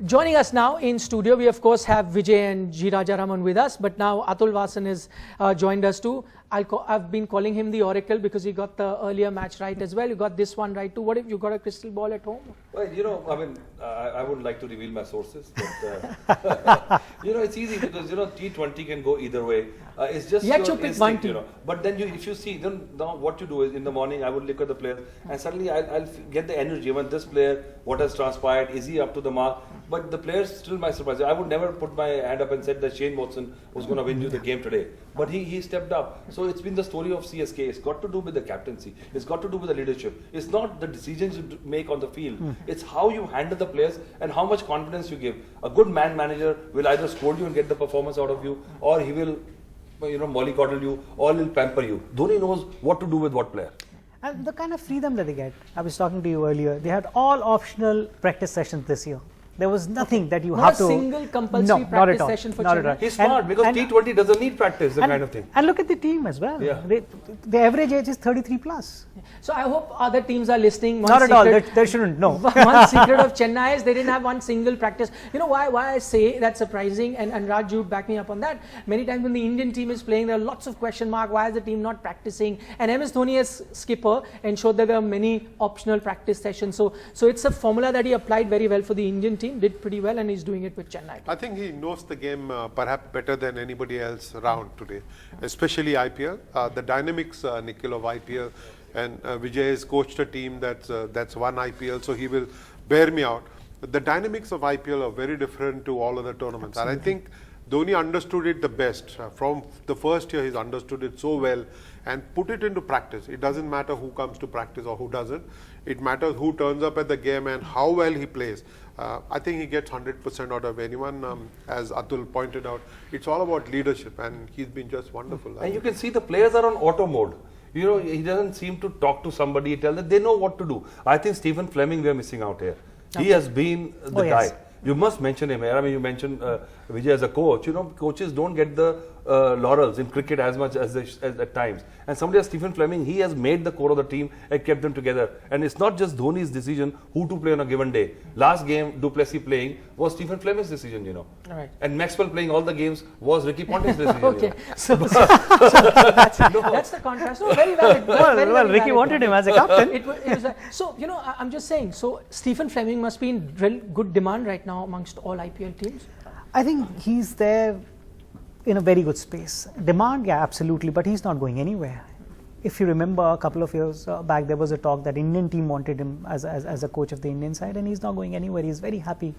Joining us now in studio, we of course have Vijay and G. Rajaraman with us, but now Atul Vasan has joined us too. I've been calling him the Oracle because he got the earlier match right as well. You got this one right too. What if you got a crystal ball at home? Well, I wouldn't like to reveal my sources, but it's easy because T20 can go either way. It's just you have to pick one team. But then if you see, then now what you do is in the morning I would look at the players and suddenly I'll get the energy. When this player, what has transpired, is he up to the mark? But the players still might surprise you. I would never put my hand up and said that Shane Watson was going to win you the game today. But he stepped up. So it's been the story of CSK. It's got to do with the captaincy. It's got to do with the leadership. It's not the decisions you make on the field. It's how you handle the players and how much confidence you give. A good manager will either scold you and get the performance out of you, or he will mollycoddle you, or he'll pamper you. Dhoni knows what to do with what player. And the kind of freedom that they get. I was talking to you earlier. They had all optional practice sessions this year. There was nothing that you have to... Not a single compulsory practice session for Chennai. He's smart because T20 doesn't need practice, that kind of thing. And look at the team as well. Yeah. The average age is 33 plus. So I hope other teams are listening. Not at all. They shouldn't. No. One secret of Chennai is they didn't have one single practice. You know why I say that's surprising, and Raj, you back me up on that. Many times when the Indian team is playing, there are lots of question mark. Why is the team not practicing? And MS Dhoni as skipper ensured that there are many optional practice sessions. So it's a formula that he applied very well for the Indian team. Did pretty well, and he's doing it with Chennai. I think he knows the game perhaps better than anybody else around today, especially IPL. The dynamics, Nikhil, of IPL, and Vijay has coached a team that's won IPL, so he will bear me out. The dynamics of IPL are very different to all other tournaments. Absolutely. And I think Dhoni understood it the best. From the first year, he's understood it so well and put it into practice. It doesn't matter who comes to practice or who doesn't. It matters who turns up at the game and how well he plays. I think he gets 100% out of anyone. As Atul pointed out, it's all about leadership, and he's been just wonderful. And you can see the players are on auto mode. He doesn't seem to talk to somebody, tell them they know what to do. I think Stephen Fleming, we are missing out here. He has been the guy. Yes. You must mention him here. I mean, you mentioned Vijay as a coach. Coaches don't get the laurels in cricket as much as at times. And somebody like Stephen Fleming, he has made the core of the team and kept them together. And it's not just Dhoni's decision who to play on a given day. Last game, Du Plessis playing was Stephen Fleming's decision, Right. And Maxwell playing all the games was Ricky Ponting's decision. Okay. So that's the contrast. No, very valid. Well, Ricky wanted him as a captain. I'm just saying, so Stephen Fleming must be in real good demand right now amongst all IPL teams. I think he's there in a very good space. Demand, yeah, absolutely, but he's not going anywhere. If you remember a couple of years back, there was a talk that Indian team wanted him as a coach of the Indian side, and he's not going anywhere. He's very happy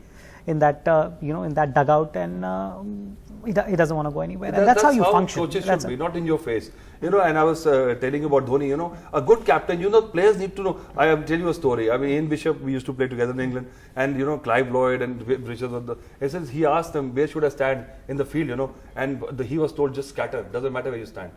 in that in that dugout, and he doesn't want to go anywhere. And that's how you function. Coaches should be, not in your face. And I was telling you about Dhoni. A good captain. Players need to know. I am telling you a story. I mean, Ian Bishop, we used to play together in England, and Clive Lloyd and Richard. He asked them, where should I stand in the field? And he was told, just scatter. Doesn't matter where you stand,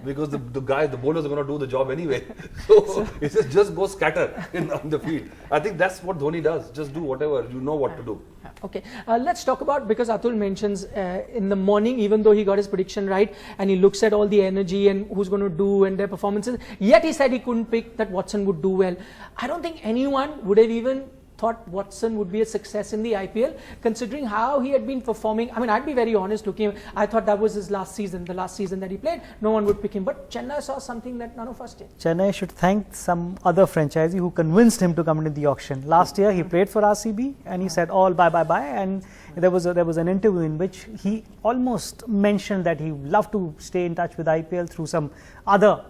because the bowlers are going to do the job anyway. So he says, just go scatter on the field. I think that's what Dhoni does. Just do whatever you know what to do. Okay, let's talk about, because Atul mentions in the morning, even though he got his prediction right, and he looks at all the energy and who's going to do and their performances, yet he said he couldn't pick that Watson would do well. I don't think anyone would have even thought Watson would be a success in the IPL, considering how he had been performing. I mean, I'd be very honest looking, I thought that was his last season, the last season that he played. No one would pick him, but Chennai saw something that none of us did. Chennai should thank some other franchisee who convinced him to come into the auction. Last year, he played for RCB and he said, all bye, and there was an interview in which he almost mentioned that he would love to stay in touch with IPL through some other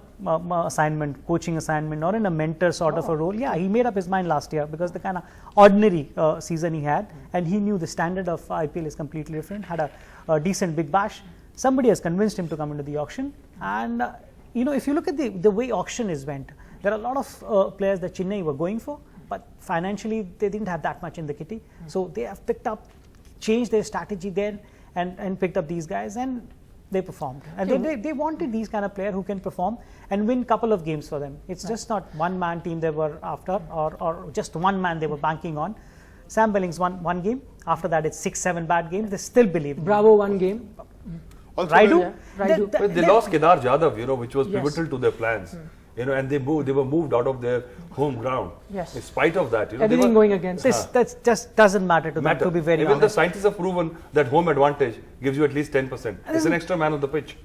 coaching assignment, or in a mentor sort of a role. Yeah, he made up his mind last year because the kind of ordinary season he had, and he knew the standard of IPL is completely different, had a decent big bash. Somebody has convinced him to come into the auction, and if you look at the way auction went, there are a lot of players that Chennai were going for, but financially they didn't have that much in the kitty. So they have changed their strategy there and picked up these guys, and they performed. And they wanted these kind of players who can perform and win couple of games for them. It's just not one-man team they were after, or just one man they were banking on. Sam Billings won one game. After that, it's 6-7 bad games. They still believe. Bravo one game. Also, Raidu? They lost Kedar Jadhav, which was pivotal to their plans. and they were moved out of their home ground. Yes. In spite of that, everything going against That just doesn't matter to them, to be very Even honest. the scientists have proven that home advantage gives you at least 10%. It's an extra man on the pitch.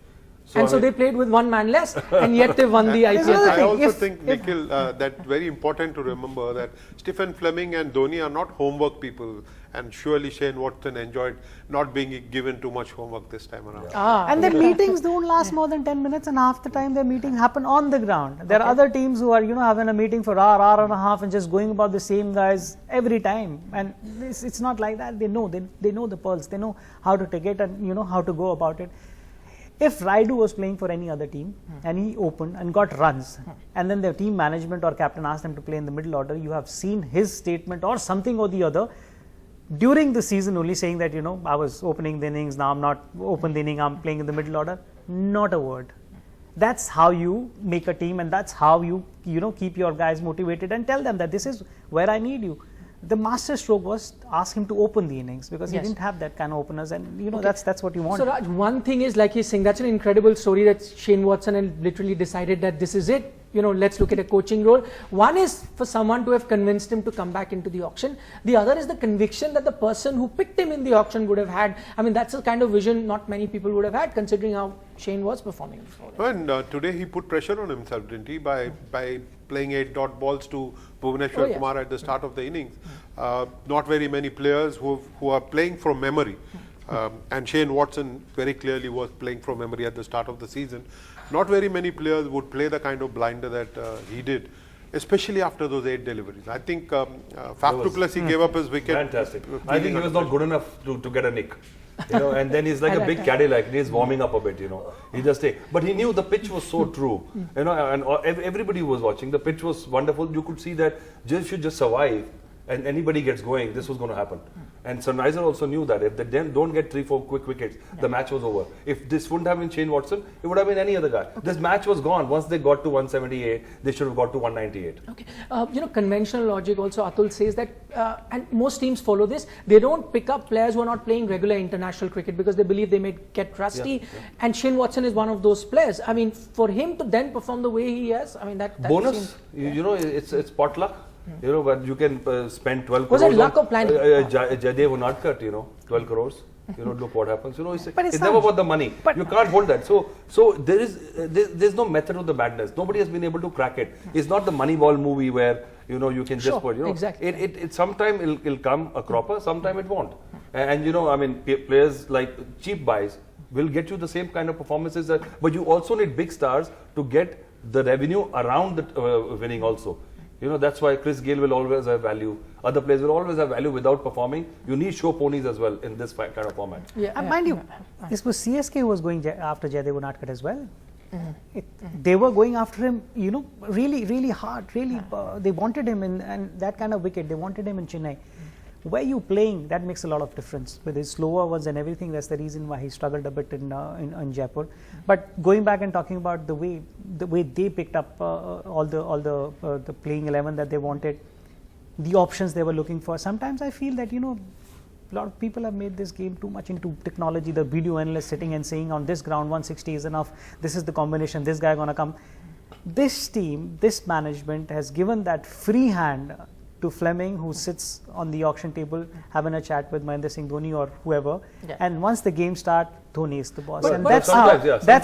So they played with one man less, and yet they won the IPL. I also think, Nikhil, that very important to remember that Stephen Fleming and Dhoni are not homework people, and surely Shane Watson enjoyed not being given too much homework this time around. And their meetings don't last more than 10 minutes, and half the time their meetings happen on the ground. There are other teams who are, having a meeting for hour and a half, and just going about the same guys every time. And it's not like that. They know the pearls. They know how to take it, and how to go about it. If Raidu was playing for any other team and he opened and got runs, and then the team management or captain asked him to play in the middle order, you have seen his statement or something or the other during the season only saying that, I was opening the innings, now I'm not open the inning, I'm playing in the middle order. Not a word. That's how you make a team, and that's how you keep your guys motivated and tell them that this is where I need you. The master stroke was ask him to open the innings, because he didn't have that kind of openers, and that's what you want. So Raj, one thing is, like he's saying, that's an incredible story that Shane Watson had literally decided that this is it. Let's look at a coaching role. One is for someone to have convinced him to come back into the auction. The other is the conviction that the person who picked him in the auction would have had. I mean, that's the kind of vision not many people would have had, considering how Shane was performing before. And today he put pressure on himself, didn't he, by playing 8 dot balls to Bhuvneshwar Kumar at the start of the innings. Not very many players who are playing from memory. And Shane Watson very clearly was playing from memory at the start of the season. Not very many players would play the kind of blinder that he did, especially after those 8 deliveries. I think Faf du Plessis gave up his wicket. Fantastic. I think he was not good enough to get a nick. And then he's like a big Cadillac. He's warming up a bit. He just but he knew the pitch was so true. And everybody was watching. The pitch was wonderful. You could see that just should just survive, and anybody gets going, this was going to happen. And Sunrisers also knew that if they don't get 3-4 quick wickets, the match was over. If this wouldn't have been Shane Watson, it would have been any other guy. This match was gone. Once they got to 178, they should have got to 198. Okay. Conventional logic also, Atul says that, and most teams follow this, they don't pick up players who are not playing regular international cricket because they believe they may get rusty. And Shane Watson is one of those players. I mean, for him to then perform the way he has, I mean, that bonus, it's pot luck. But you can spend 12 crores. Was it luck or planning? Jaidev Unadkat, 12 crores. Look what happens. It's never about the money. You can't hold that. So there's no method of the madness. Nobody has been able to crack it. It's not the Moneyball movie where you can just put. Exactly. It sometime it'll come a cropper, sometime it won't. And players like cheap buys will get you the same kind of performances. But you also need big stars to get the revenue around the winning also. That's why Chris Gayle will always have value. Other players will always have value without performing. You need show ponies as well in this kind of format. Mind you, this was CSK who was going after Jaidev Unadkat as well. They were going after him, really, really hard. Really, they wanted him and that kind of wicket. They wanted him in Chennai. Where you playing, that makes a lot of difference. With his slower ones and everything, that's the reason why he struggled a bit in Jaipur. But going back and talking about the way they picked up all the playing 11 that they wanted, the options they were looking for. Sometimes I feel that a lot of people have made this game too much into technology. The video analyst sitting and saying on this ground 160 is enough. This is the combination. This guy gonna come. This team, this management has given that free hand to Fleming, who sits on the auction table having a chat with Mahendra Singh Dhoni or whoever, and once the game starts, Dhoni is the boss, and that's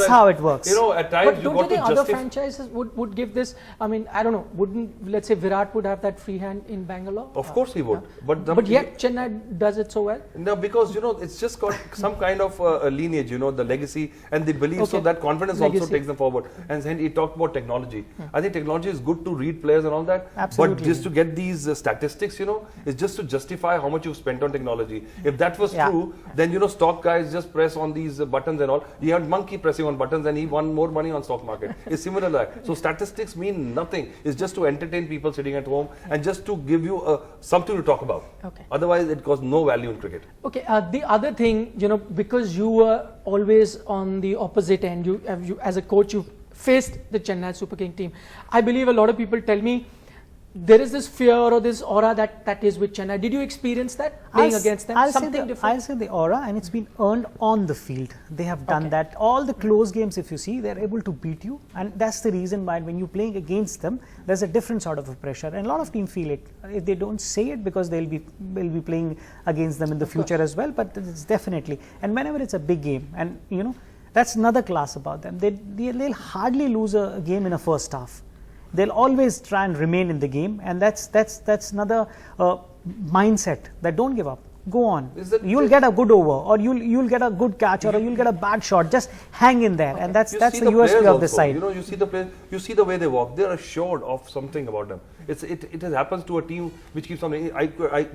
how it works. At times but don't you think other franchises would give this? I mean, I don't know. Wouldn't, let's say, Virat would have that free hand in Bangalore? Of course he would. But yet Chennai does it so well. No, because it's just got some kind of a lineage, the legacy and the belief. So that confidence also takes them forward. And then he talked about technology. I think technology is good to read players and all that. Absolutely. But just to get these statistics, it's just to justify how much you've spent on technology. If that was true, then stock guys just press on these buttons and all. You had Monkey pressing on buttons and he won more money on stock market. It's similar like that. So statistics mean nothing. It's just to entertain people sitting at home and just to give you something to talk about. Otherwise, it has no value in cricket. The other thing, because you were always on the opposite end, you as a coach, you faced the Chennai Super King team. I believe a lot of people tell me there is this fear or this aura that is with Chennai. Did you experience that playing against them? Something different? I'll say the aura, and it's been earned on the field. They have done that. All the close games, if you see, they're able to beat you, and that's the reason why when you're playing against them, there's a different sort of a pressure, and a lot of teams feel it. If they don't say it because they'll be playing against them in the future as well, but it's definitely. And whenever it's a big game, and you know, that's another class about them. They'll hardly lose a game in a first half. They'll always try and remain in the game, and that's another mindset that don't give up. Go on. You'll get a good over, or you'll get a good catch, or you'll get a bad shot. Just hang in there, and that's the USP of this side. You know, you see the players, you see the way they walk. They're assured of something about them. It happens to a team which keeps on.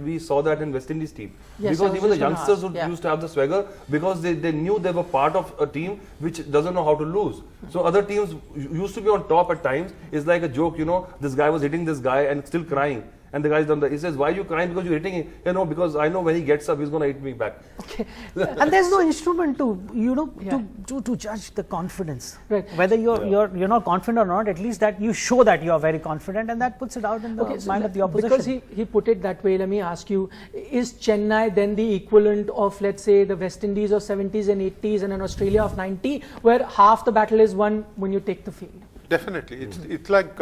We saw that in West Indies team, yes, because even the youngsters who used to have the swagger, because they knew they were part of a team which doesn't know how to lose. So other teams used to be on top at times. It's like a joke, you know. This guy was hitting this guy and still crying. And the guy's done that. He says, "Why are you crying? Because you're hitting him." You know, because I know when he gets up, he's going to hit me back. Okay. And there's no instrument to to judge the confidence. Right. Whether you're not confident or not, at least that you show that you are very confident, and that puts it out in the mind of the opposition. Because he put it that way, let me ask you: is Chennai then the equivalent of, let's say, the West Indies of 70s and 80s and an Australia of 90, where half the battle is won when you take the field? Definitely. It's like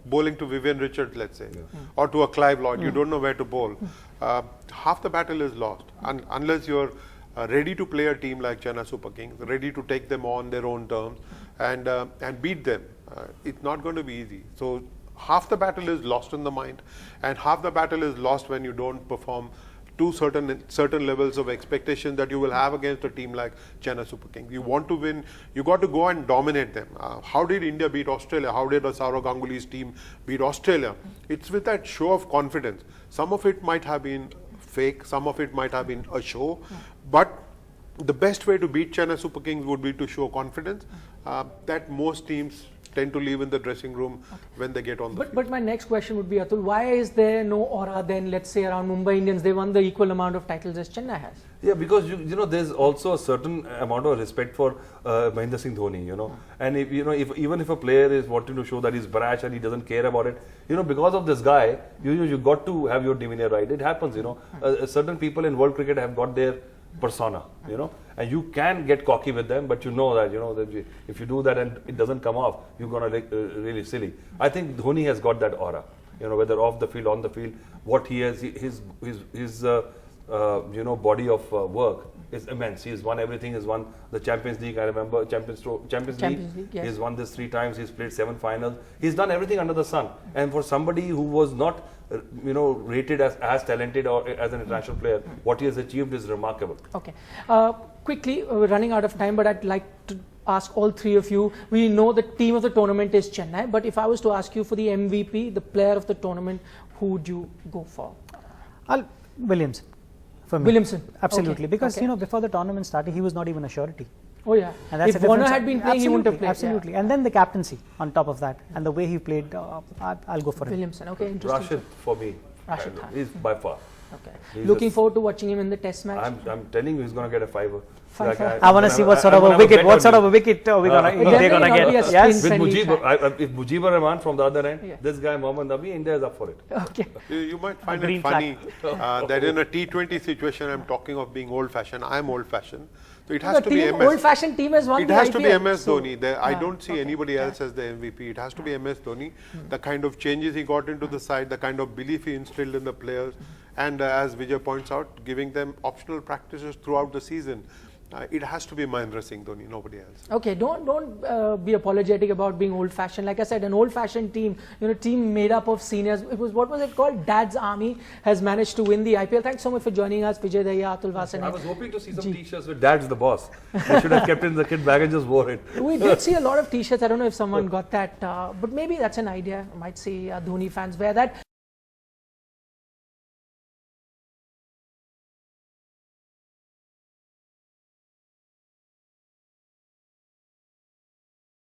bowling to Vivian Richards, let's say, or to a Clive Lloyd. You don't know where to bowl. Half the battle is lost unless you're ready to play a team like Chennai Super Kings, ready to take them on their own terms and beat them. It's not going to be easy. So half the battle is lost in the mind, and half the battle is lost when you don't perform to certain levels of expectation that you will have against a team like Chennai Super Kings. You want to win, you got to go and dominate them. How did India beat Australia? How did Saurav Ganguly's team beat Australia? It's with that show of confidence. Some of it might have been fake, some of it might have been a show, but the best way to beat Chennai Super Kings would be to show confidence that most teams tend to leave in the dressing room when they get on the field. But my next question would be, Atul, why is there no aura then, let's say, around Mumbai Indians? They won the equal amount of titles as Chennai has. Yeah, because you know, there's also a certain amount of respect for Mahendra Singh Dhoni, you know, and even if a player is wanting to show that he's brash and he doesn't care about it, you know, because of this guy, you got to have your demeanor right. It happens, you know. Certain people in world cricket have got their persona, you know, and you can get cocky with them, but you know that, if you do that and it doesn't come off, you're gonna look really silly. I think Dhoni has got that aura, you know, whether off the field, on the field, what he has, his body of work is immense. He's won everything. He's won the Champions League. I remember Champions League. Yes. He's won this 3 times. He's played 7 finals. He's done everything under the sun. And for somebody who was not, rated as talented or as an international player, what he has achieved is remarkable. Okay. Quickly, we're running out of time, but I'd like to ask all three of you. We know the team of the tournament is Chennai, but if I was to ask you for the MVP, the player of the tournament, who would you go for? Williamson. For me. Williamson. Absolutely. Okay. Because, before the tournament started, he was not even a surety. Oh yeah. And that's if Warner had been playing, he wouldn't have played. Absolutely. Yeah. And then the captaincy on top of that, and the way he played, I'll go for him. Williamson. Okay, interesting. Rashid for me. Rashid Khan. He's by far. Okay. Looking forward to watching him in the Test match. I'm telling you, he's going to get a 5. I want to see what sort of a wicket they're going to get. Yes. With Mujib, if Mujibur Rahman from the other end, this guy Mohammad Nabi, India is up for it. Okay. You might find it funny that in a T20 situation, I'm talking of being old-fashioned. I'm old-fashioned. So it has to be MS. Old-fashioned team has won It the has IPL. to be MS Dhoni. I don't see anybody else as the MVP. It has to be MS Dhoni. The kind of changes he got into the side, the kind of belief he instilled in the players, and as Vijay points out, giving them optional practices throughout the season. It has to be Mahendra Singh Dhoni, nobody else. Okay, don't be apologetic about being old-fashioned. Like I said, an old-fashioned team, team made up of seniors. What was it called? Dad's Army has managed to win the IPL. Thanks so much for joining us, Vijay Daya, Atul Vasani. I was hoping to see some T-shirts with Dad's the boss. They should have kept it in the kit bag and just wore it. We did see a lot of T-shirts. I don't know if someone got that, but maybe that's an idea. Might see Dhoni fans wear that.